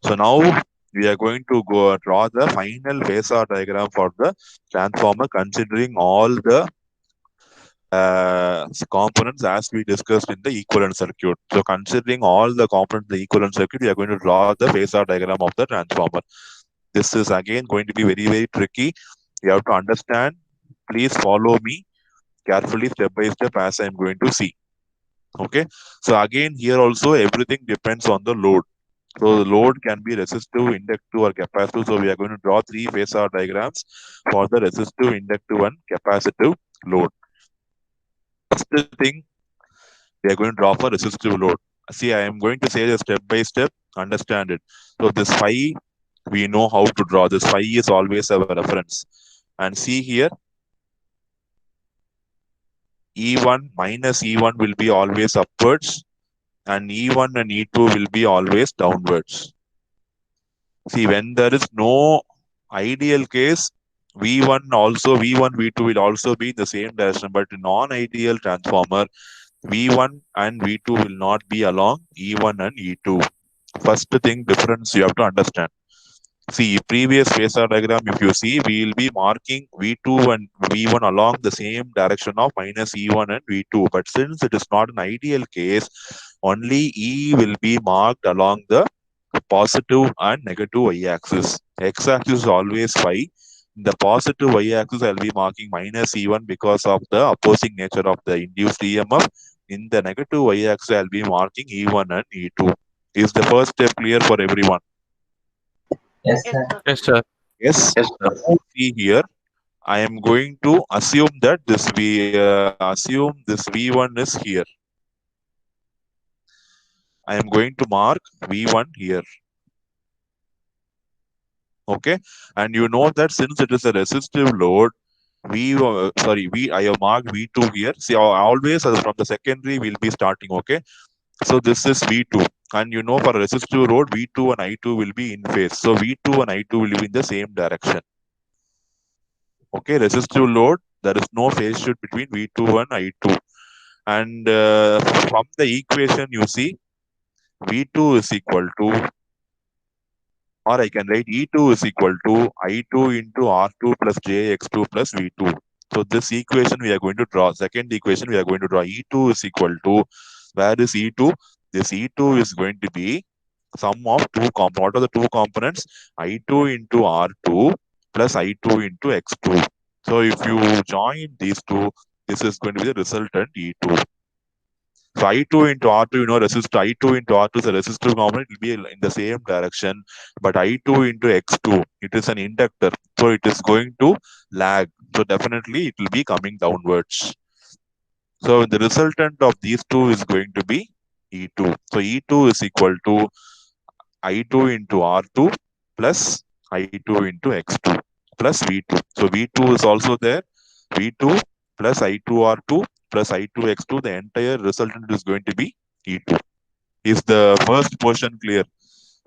So now we are going to go draw the final phasor diagram for the transformer, considering all the components as we discussed in the equivalent circuit. So considering all the components in the equivalent circuit, we are going to draw the phasor diagram of the transformer. This is again going to be very, very tricky. You have to understand. Please follow me carefully step by step as I am going to see. Okay. So again, here also everything depends on the load. So the load can be resistive, inductive, or capacitive. So we are going to draw three phasor diagrams for the resistive, inductive, and capacitive load. First thing, we are going to draw for resistive load. See, I am going to say this step by step. Understand it. So this phi, we know how to draw. This phi is always a reference. And see here, E1 minus E1 will be always upwards, and E1 and E2 will be always downwards. See, when there is no ideal case, V1 also, V1, V2 will also be in the same direction, but in non-ideal transformer, V1 and V2 will not be along E1 and E2. First thing difference you have to understand. See, previous phasor diagram, if you see, we will be marking V2 and V1 along the same direction of minus E1 and V2. But since it is not an ideal case, only E will be marked along the positive and negative y-axis. X-axis is always phi. In the positive y-axis, I'll be marking minus E1 because of the opposing nature of the induced EMF. In the negative y-axis, I'll be marking E1 and E2. Is the first step clear for everyone? Yes, Yes, sir. sir. Yes, sir. Yes. Yes, Now sir. see here, I am going to assume that this assume this V1 is here. I am going to mark V1 here. Okay, and you know that since it is a resistive load, V I have marked V2 here. See, always from the secondary we'll be starting. Okay, so this is V2, and you know for a resistive load, V2 and I2 will be in phase. So V2 and I2 will be in the same direction. Okay, resistive load, there is no phase shift between V2 and I2. And from the equation, you see V2 is equal to, or I can write E2 is equal to I2 into R2 plus JX2 plus V2. So this equation we are going to draw. Second equation we are going to draw. E2 is equal to, where is E2? This E2 is going to be sum of two components. What are the two components? I2 into R2 plus I2 into X2. So if you join these two, this is going to be the resultant E2. So I2 into R2, I2 into R2 is a resistive component, it will be in the same direction. But I2 into X2, it is an inductor. So it is going to lag. So definitely it will be coming downwards. So the resultant of these two is going to be E2. So E2 is equal to I2 into R2 plus I2 into X2 plus V2. So V2 is also there. V2 plus I2 R2 plus I2 X2, the entire resultant is going to be E2. Is the first portion clear?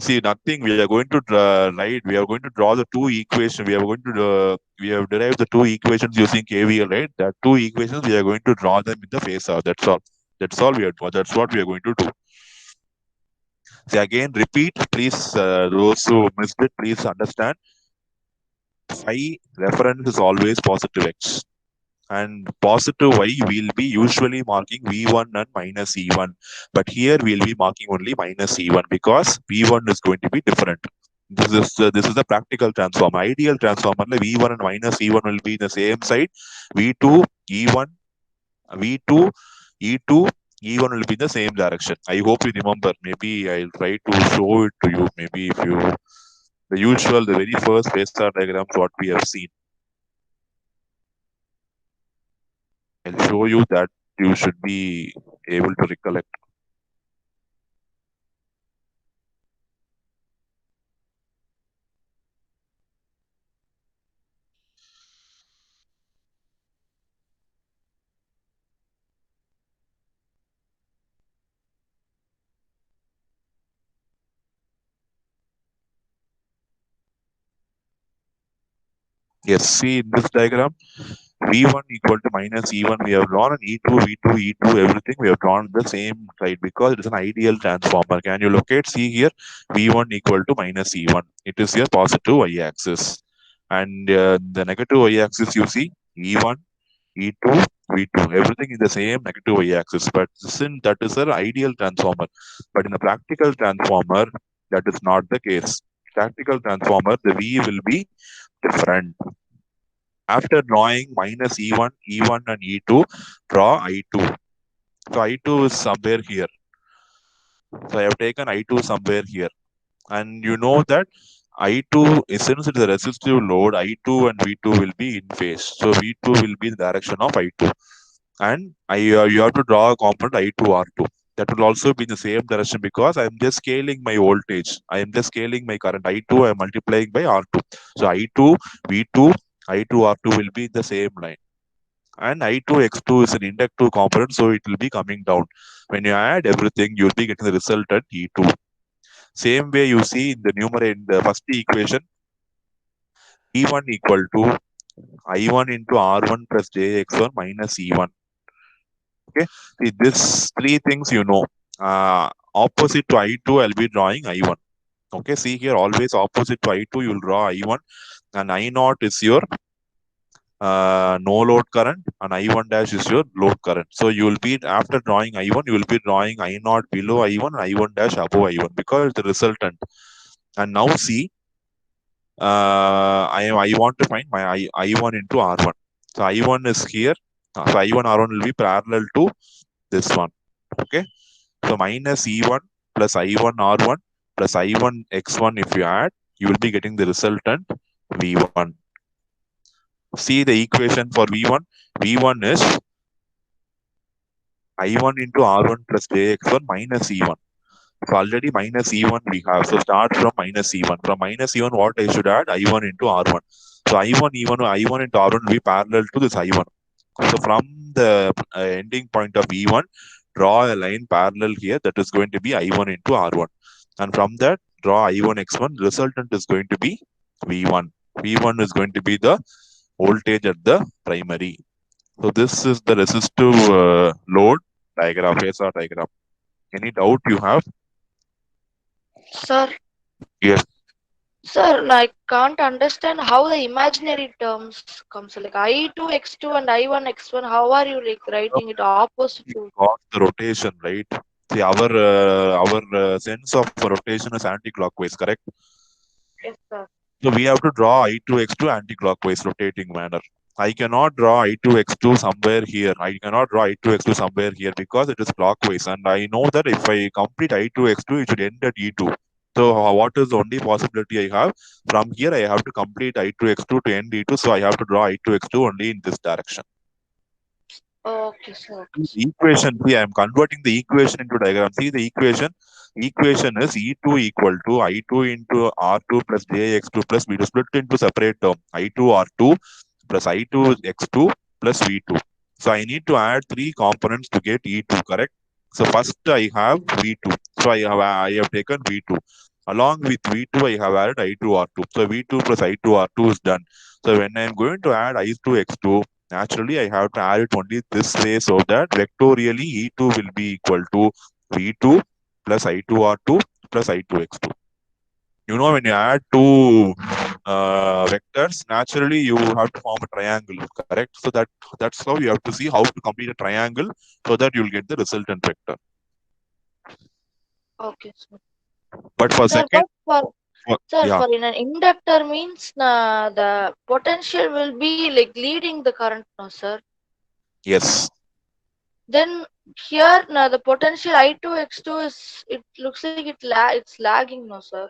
See, nothing. We are going to write. We are going to draw the two equations. We have derived the two equations using KVL, right? That two equations we are going to draw them in the phasor. That's all. That's all we are. That's what we are going to do. See, again, repeat, please. Those who missed it, please understand. Phi reference is always positive x, and positive y will be usually marking V1 and minus E1. But here we'll be marking only minus E1 because V1 is going to be different. This is the practical transformer. Ideal transformer, V1 and minus E1 will be in the same side. V2, E1, V2, E2, E1 will be in the same direction. I hope you remember. Maybe I'll try to show it to you. Maybe if you the very first phasor diagrams what we have seen. I'll show you that you should be able to recollect. Yes, see in this diagram, V1 equal to minus E1 we have drawn, and E2, V2, E2, everything we have drawn the same side because it is an ideal transformer. Can you locate? See here, V1 equal to minus E1. It is your positive y-axis. And the negative y-axis you see, E1, E2, V2. Everything is the same negative y-axis. But since that is an ideal transformer. But in a practical transformer, that is not the case. Practical transformer, the V will be different. After drawing minus E1, E1 and E2, draw I2. So I2 is somewhere here. So I have taken I2 somewhere here. And you know that I2, since it is a resistive load, I2 and V2 will be in phase. So V2 will be in the direction of I2. And you have to draw a component I2 R2. That will also be in the same direction because I am just scaling my voltage. I am just scaling my current I2. I am multiplying by R2. So I2, V2, I2 R2 will be in the same line. And I2 X2 is an inductive component, so it will be coming down. When you add everything, you'll be getting the resultant E2. Same way you see in the numerator in the first equation, E1 equal to I1 into R1 plus JX1 minus E1. Okay, see this three things you know. Opposite to I2, I'll be drawing I1. Okay, see here always opposite to I2, you'll draw I1, and I0 is your no load current, and I1 dash is your load current. So you will be, after drawing I1, you will be drawing I0 below I1 and I1 dash above I1 because it's the resultant. And now see, I want to find my I1 into R1. So I1 is here. So I1 R1 will be parallel to this one. Okay. So minus E1 plus I1 R1 plus I1 X1, if you add, you will be getting the resultant V1. See the equation for V1. V1 is I1 into R1 plus JX1 minus E1. So already minus E1 we have. So start from minus E1. From minus E1, what I should add? I1 into R1. So I1 I1 into R1 will be parallel to this I1. So from the ending point of E1, draw a line parallel here that is going to be I1 into R1. And from that, draw I1 X1. Resultant is going to be V1. V1 is going to be the voltage at the primary. So this is the resistive load diagram, phasor diagram. Any doubt you have? Sir, Yes. sir, I can't understand how the imaginary terms comes. Like I2 X2 and I1 X1. How are you like writing it opposite We to? got the rotation, right? See, our sense of rotation is anti-clockwise, correct? Yes, sir. So we have to draw I2 X2 anti-clockwise rotating manner. I cannot draw I2 X2 somewhere here. I cannot draw I2 X2 somewhere here because it is clockwise. And I know that if I complete I2 X2, it should end at E2. So what is the only possibility I have? From here, I have to complete I2 X2 to end E2. So I have to draw I2 X2 only in this direction. Okay, sir. Okay, sir. Equation, see, I am converting the equation into diagram. See the equation is E2 equal to I2 into R2 plus JX2 plus V2 split into separate term. I2 R2 plus I2 X2 plus V2. So I need to add three components to get E2, correct? So first I have V2. So I have taken V2. Along with V2, I have added I2 R2. So V2 plus I2 R2 is done. So when I am going to add I2 X2, naturally I have to add it only this way so that vectorially E2 will be equal to V2 plus I2 R2 plus I2 X2. You know, when you add two vectors, naturally you have to form a triangle, correct? So that's how you have to see how to complete a triangle so that you'll get the resultant vector. Okay, sir. But for Sir, second, sir, yeah, for in an inductor means the potential will be like leading the current, no, sir. yes, Then here the potential I2 X2 is, it looks like it's lagging, no, sir.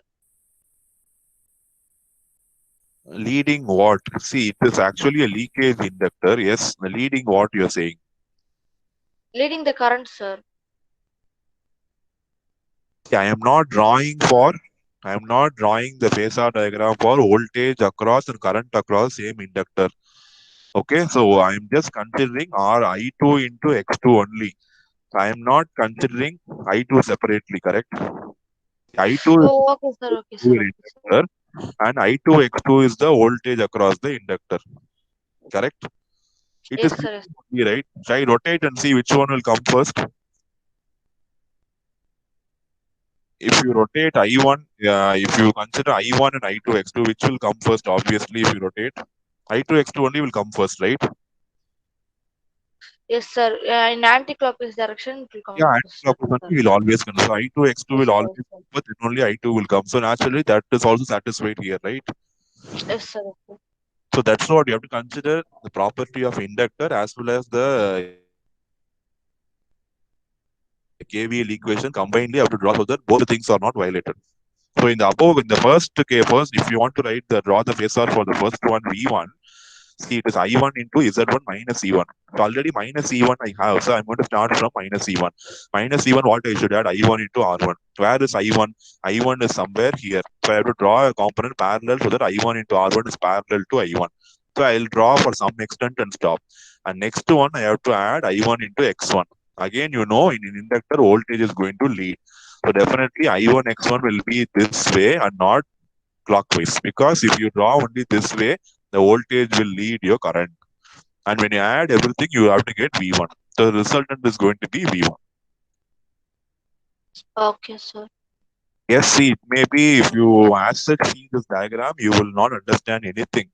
leading what? See, it is actually a leakage inductor. Yes, leading what you're saying. Leading the current, sir. See, I am not drawing the phasor diagram for voltage across and current across same inductor. Okay, so I am just considering R I2 into X2 only. I am not considering I2 separately, correct? I2 is Oh, okay, sir. Okay, the sir. Okay, sir. inductor and I2 X2 is the voltage across the inductor, correct? It is Yes, sir. Yes. only, right? Try rotate and see which one will come first. If you rotate I1, if you consider I1 and I2 X2, which will come first? Obviously, if you rotate, I2 X2 only will come first, right? Yes, sir. In anti-clockwise direction, it will come Yeah, first, sir. anti-clockwise only will always come. So I2 X2 Yes, will sir. always Yes, come first, then only I2 will come. So naturally, that is also satisfied here, right? sir. Yes, sir. Yes, sir. So that's what you have to consider the property of inductor as well as the KVL equation combinedly. You have to draw so that both the things are not violated. So in the above, in the first case, first, if you want to write the draw the phasor for the first one, V1, see it is I1 into Z1 minus E1. So already minus E1 I have, so I'm going to start from minus E1. Minus E1, what I should add? I1 into R1. Where is I1? I1 is somewhere here. So I have to draw a component parallel so that I1 into R1 is parallel to I1. So I'll draw for some extent and stop. And next one, I have to add I1 into X1. Again, in an inductor, voltage is going to lead. So definitely I1 X1 will be this way and not clockwise, because if you draw only this way, the voltage will lead your current. And when you add everything, you have to get V1. So the resultant is going to be V1. Okay, sir. Yes, see, maybe if you as such see this diagram, you will not understand anything.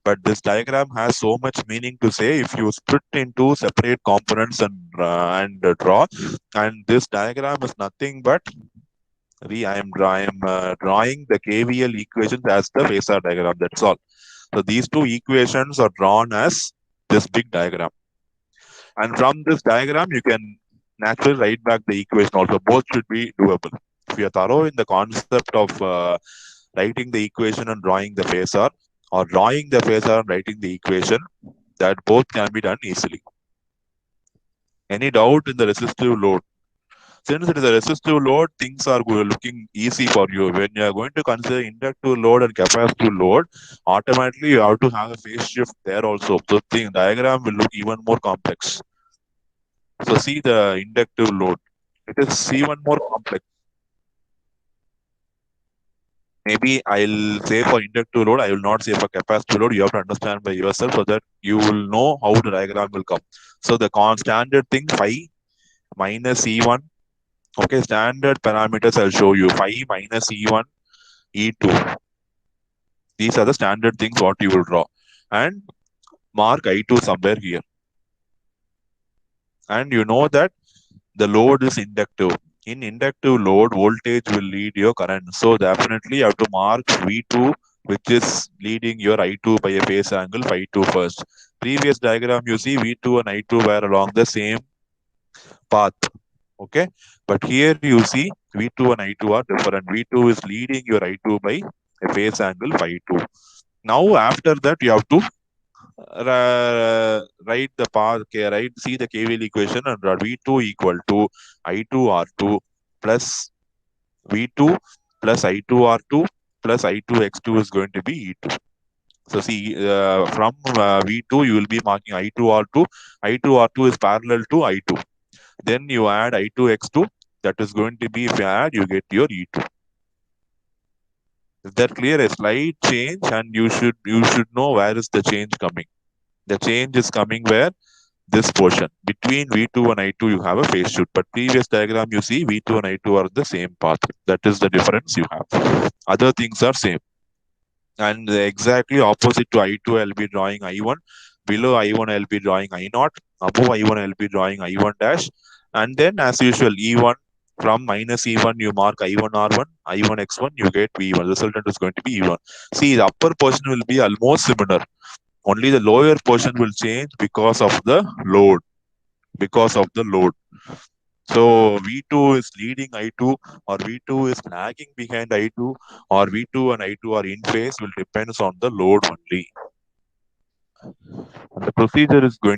But this diagram has so much meaning to say if you split into separate components and draw. And this diagram is nothing but I am drawing the KVL equations as the phasor diagram. That's all. So these two equations are drawn as this big diagram. And from this diagram, you can naturally write back the equation also. Both should be doable. If you are thorough in the concept of writing the equation and drawing the phasor, or drawing the phasor and writing the equation, that both can be done easily. Any doubt in the resistive load? Since it is a resistive load, things are looking easy for you. When you are going to consider inductive load and capacitive load, automatically you have to have a phase shift there also. So the diagram will look even more complex. So see the inductive load. It is even more complex. Maybe I'll say for inductive load, I will not say for capacitive load. You have to understand by yourself so that you will know how the diagram will come. So the standard thing, phi minus E1. Okay, standard parameters I'll show you. Phi minus E1, E2. These are the standard things what you will draw. And mark I2 somewhere here. And you know that the load is inductive. In inductive load, voltage will lead your current. So definitely you have to mark V2, which is leading your I2 by a phase angle phi 2 first. Previous diagram, you see V2 and I2 were along the same path. Okay. But here you see V2 and I2 are different. V2 is leading your I2 by a phase angle phi 2. Now after that, you have to write the path, okay, right? See the KVL equation and V2 equal to I2 R2 plus V2 plus I2 R2 plus I2 X2 is going to be E2. So see, from V2 you will be marking I2 R2. I2 R2 is parallel to I2. Then you add I2 X2. That is going to be, if you add, you get your E2. Is that clear? A slight change, and you should know where is the change coming. The change is coming where? This portion. Between V2 and I2, you have a phase shift. But previous diagram, you see V2 and I2 are the same path. That is the difference you have. Other things are same. And exactly opposite to I2, I'll be drawing I1. Below I1, I'll be drawing I0. Above I1, I'll be drawing I1 dash. And then, as usual, E1. From minus E1, you mark I1 R1, I1 X1, you get V1. The resultant is going to be E1. See, the upper portion will be almost similar. Only the lower portion will change because of the load. Because of the load. So V2 is leading I2, or V2 is lagging behind I2, or V2 and I2 are in phase will depends on the load only. And the procedure is going